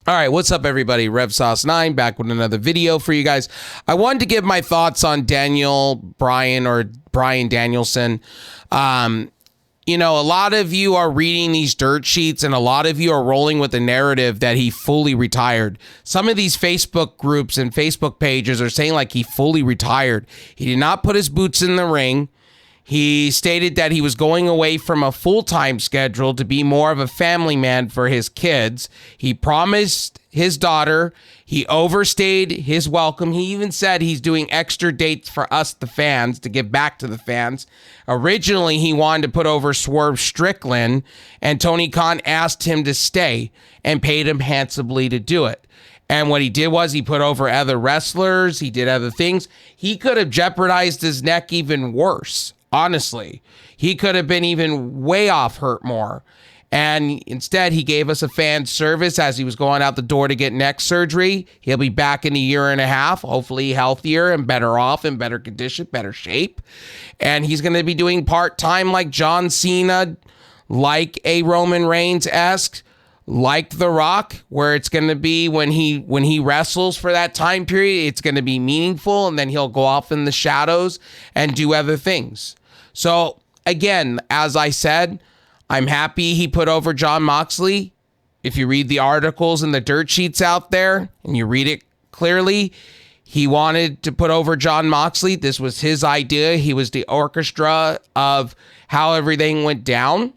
All right, what's up, everybody? RevSauce9 back with another video for you guys. I wanted to give my thoughts on Bryan Danielson. You know, a lot of you are reading these dirt sheets and a lot of you are rolling with the narrative that he fully retired. Some of these Facebook groups and Facebook pages are saying like he fully retired. He did not put his boots in the ring. He stated that he was going away from a full-time schedule to be more of a family man for his kids. He promised his daughter. He overstayed his welcome. He even said he's doing extra dates for us, the fans, to give back to the fans. Originally, he wanted to put over Swerve Strickland, and Tony Khan asked him to stay and paid him handsomely to do it. And what he did was he put over other wrestlers. He did other things. He could have jeopardized his neck even worse. Honestly, he could have been even way off hurt more. And instead, he gave us a fan service as he was going out the door to get neck surgery. He'll be back in a year and a half, hopefully healthier and better off, in better condition, better shape. And he's going to be doing part-time like John Cena, like a Roman Reigns-esque, like The Rock, where it's going to be when he wrestles for that time period, it's going to be meaningful, and then he'll go off in the shadows and do other things. So again, as I said, I'm happy he put over Jon Moxley. If you read the articles and the dirt sheets out there and you read it clearly, he wanted to put over Jon Moxley. This was his idea. He was the orchestra of how everything went down.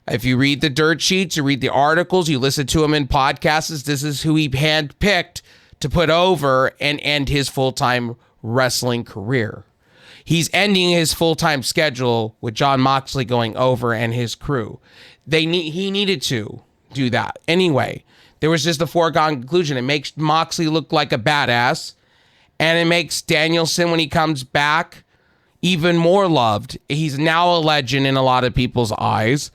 If you read the dirt sheets, you read the articles, you listen to him in podcasts, this is who he handpicked to put over and end his full-time wrestling career. He's ending his full-time schedule with Jon Moxley going over and his crew. He needed to do that. Anyway, there was just a foregone conclusion. It makes Moxley look like a badass, and it makes Danielson, when he comes back, even more loved. He's now a legend in a lot of people's eyes.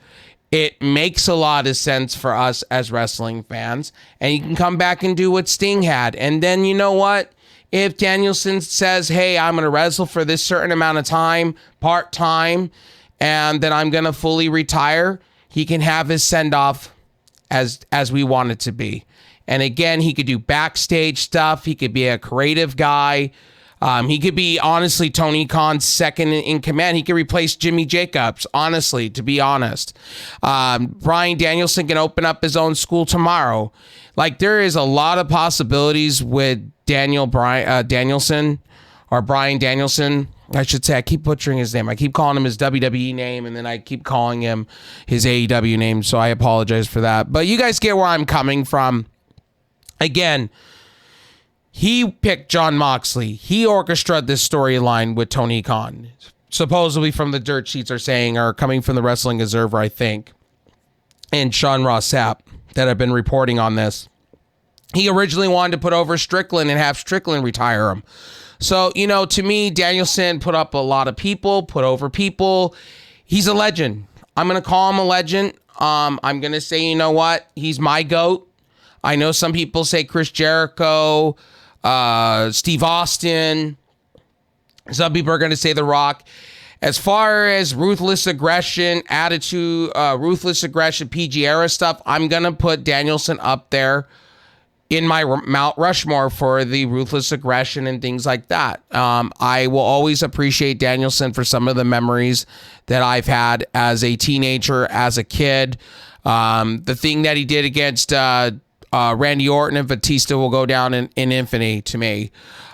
It makes a lot of sense for us as wrestling fans, and you can come back and do what Sting had. And then, you know what? If Danielson says, hey, I'm going to wrestle for this certain amount of time, part-time, and then I'm going to fully retire, he can have his send-off as we want it to be. And again, he could do backstage stuff. He could be a creative guy. He could be, honestly, Tony Khan's second in command. He could replace Jimmy Jacobs, honestly, to be honest. Bryan Danielson can open up his own school tomorrow. Like, there is a lot of possibilities with Bryan Danielson. I should say. I keep butchering his name. I keep calling him his WWE name, and then I keep calling him his AEW name, so I apologize for that. But you guys get where I'm coming from. Again, he picked Jon Moxley. He orchestrated this storyline with Tony Khan. Supposedly from the dirt sheets are saying, or coming from the Wrestling Observer, I think, and Sean Ross Sapp that have been reporting on this. He originally wanted to put over Strickland and have Strickland retire him. So, you know, to me, Danielson put up a lot of people, put over people. He's a legend. I'm going to call him a legend. I'm going to say, you know what? He's my GOAT. I know some people say Chris Jericho, Steve Austin. Some people are going to say The Rock. As far as ruthless aggression, attitude, ruthless aggression, PG era stuff, I'm going to put Danielson up there in my Mount Rushmore for the ruthless aggression and things like that. I will always appreciate Danielson for some of the memories that I've had as a teenager, as a kid. The thing that he did against Randy Orton and Batista will go down in infamy to me.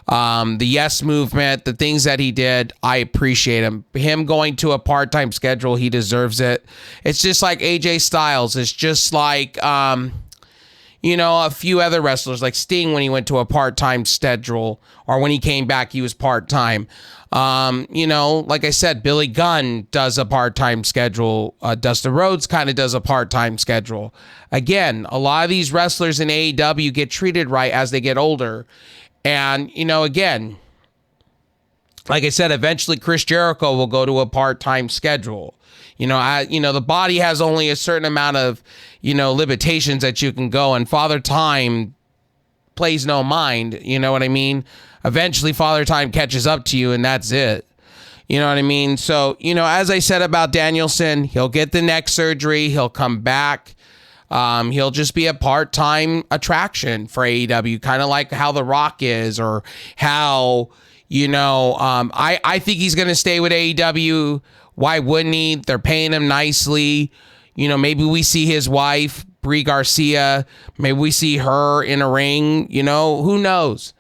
The Yes Movement, the things that he did, I appreciate him. Him going to a part-time schedule, he deserves it. It's just like AJ Styles. It's just like, you know, a few other wrestlers like Sting when he went to a part-time schedule, or when he came back, he was part-time. You know, like I said, Billy Gunn does a part-time schedule. Dustin Rhodes kind of does a part-time schedule. Again, a lot of these wrestlers in AEW get treated right as they get older. And, you know, again, like I said, eventually Chris Jericho will go to a part-time schedule. You know, the body has only a certain amount of, you know, limitations that you can go, and Father Time plays no mind. You know what I mean? Eventually Father Time catches up to you, and that's it. You know what I mean? So, you know, as I said about Danielson, he'll get the neck surgery. He'll come back. He'll just be a part-time attraction for AEW, kind of like how The Rock is, or how, I think he's going to stay with AEW. Why wouldn't he? They're paying him nicely. Maybe we see his wife, Brie Garcia. Maybe we see her in a ring. Who knows?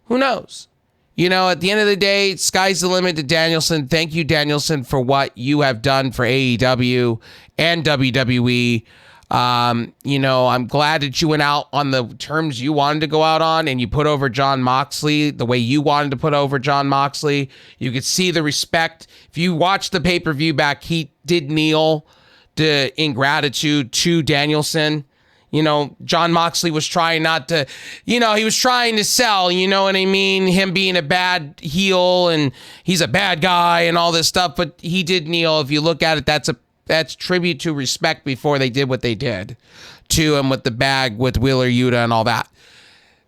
At the end of the day, sky's the limit to Danielson. Thank you, Danielson, for what you have done for AEW and WWE. I'm glad that you went out on the terms you wanted to go out on, and you put over Jon Moxley the way you wanted to put over Jon Moxley. You could see the respect. If you watch the pay-per-view back, he did kneel in gratitude to Danielson. Jon Moxley was trying not to, he was trying to sell, you know what I mean? Him being a bad heel and he's a bad guy and all this stuff, but he did kneel. If you look at it, that's tribute to respect before they did what they did to him with the bag with Wheeler Yuta and all that.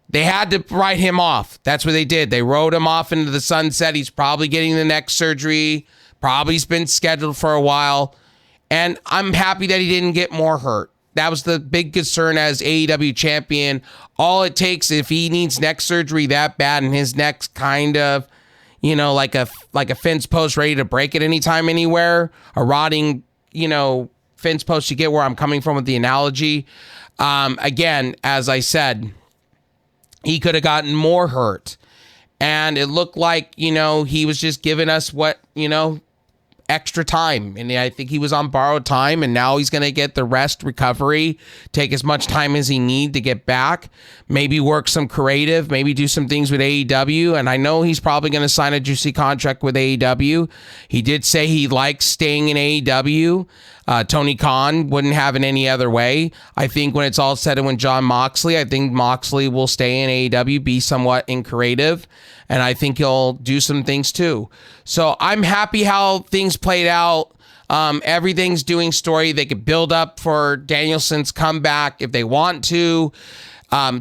They had to write him off. That's what they did. They wrote him off into the sunset. He's probably getting the neck surgery. Probably's been scheduled for a while. And I'm happy that he didn't get more hurt. That was the big concern as AEW champion. All it takes, if he needs neck surgery that bad and his neck's kind of, like a fence post ready to break at any time, anywhere, a rotting, fence post, you get where I'm coming from with the analogy. Again, as I said, he could have gotten more hurt. And it looked like, he was just giving us what, extra time, and I think he was on borrowed time, and now he's going to get the rest, recovery, take as much time as he need to get back, maybe work some creative, maybe do some things with AEW, and I know he's probably going to sign a juicy contract with AEW. He did say he likes staying in AEW. Tony Khan wouldn't have it any other way. I think when it's all said and when Jon Moxley, I think Moxley will stay in AEW, be somewhat in creative, and I think he'll do some things too. So I'm happy how things played out. Everything's doing story. They could build up for Danielson's comeback if they want to.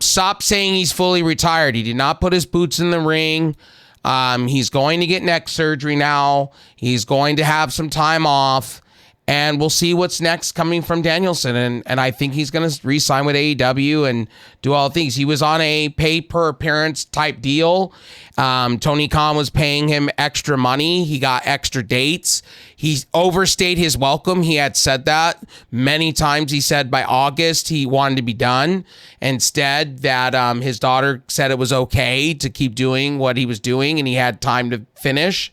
Stop saying he's fully retired. He did not put his boots in the ring. He's going to get neck surgery now. He's going to have some time off. And we'll see what's next coming from Danielson. And I think he's going to re-sign with AEW and do all the things. He was on a pay-per-appearance type deal. Tony Khan was paying him extra money. He got extra dates. He overstayed his welcome. He had said that many times. He said by August he wanted to be done. Instead, that his daughter said it was okay to keep doing what he was doing and he had time to finish.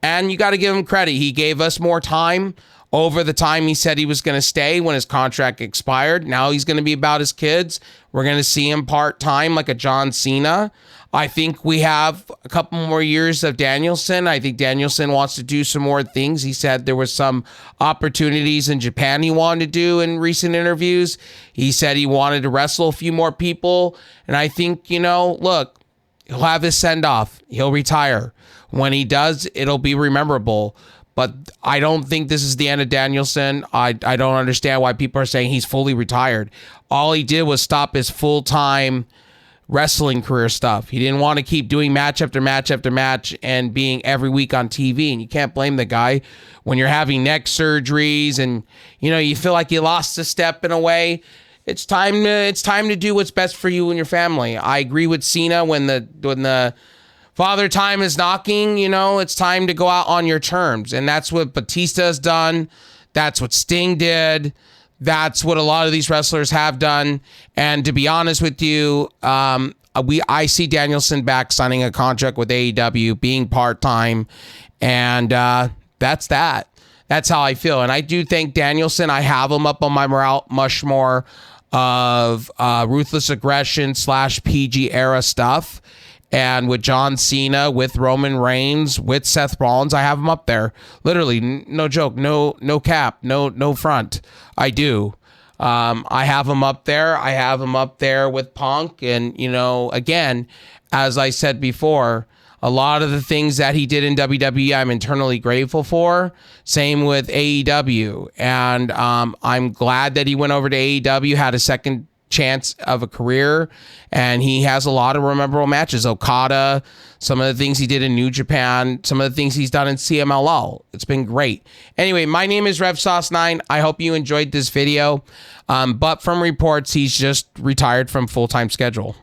And you got to give him credit. He gave us more time over the time he said he was going to stay when his contract expired. Now he's going to be about his kids. We're going to see him part-time like a John Cena. I think we have a couple more years of Danielson. I think Danielson wants to do some more things. He said there was some opportunities in Japan he wanted to do in recent interviews. He said he wanted to wrestle a few more people. And I think, look, he'll have his send-off. He'll retire. When he does, it'll be memorable. But I don't think this is the end of Danielson. I don't understand why people are saying he's fully retired. All he did was stop his full-time wrestling career stuff. He didn't want to keep doing match after match after match and being every week on TV. And you can't blame the guy when you're having neck surgeries and, you feel like you lost a step in a way. It's time to do what's best for you and your family. I agree with Cena when the Father Time is knocking, it's time to go out on your terms. And that's what Batista has done. That's what Sting did. That's what a lot of these wrestlers have done. And to be honest with you, I see Danielson back signing a contract with AEW, being part-time. And that's that. That's how I feel. And I do think Danielson, I have him up on my Mount Rushmore of ruthless aggression / PG era stuff. And with John Cena, with Roman Reigns, with Seth Rollins, I have him up there. Literally, no joke, no cap, no front. I do. I have him up there. I have him up there with Punk. And, again, as I said before, a lot of the things that he did in WWE, I'm internally grateful for. Same with AEW. And I'm glad that he went over to AEW, had a second chance of a career, and he has a lot of memorable matches. Okada, some of the things he did in New Japan, some of the things he's done in CMLL. It's been great. Anyway, my name is RevSauce9. I hope you enjoyed this video. But from reports, he's just retired from full-time schedule,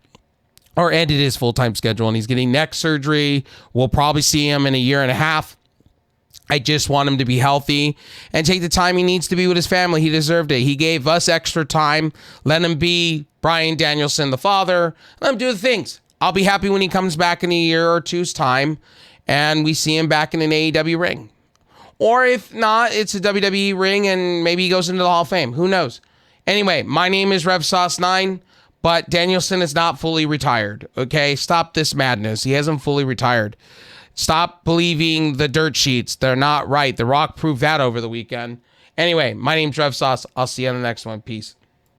or ended his full-time schedule, and he's getting neck surgery. We'll probably see him in a year and a half. I just want him to be healthy and take the time he needs to be with his family. He deserved it. He gave us extra time. Let him be Bryan Danielson, the father. Let him do the things. I'll be happy when he comes back in a year or two's time and we see him back in an AEW ring. Or if not, it's a WWE ring and maybe he goes into the Hall of Fame. Who knows? Anyway, my name is RevSauce9, but Danielson is not fully retired. Okay? Stop this madness. He hasn't fully retired. Stop believing the dirt sheets. They're not right. The Rock proved that over the weekend. Anyway, my name's Rev Sauce. I'll see you on the next one. Peace.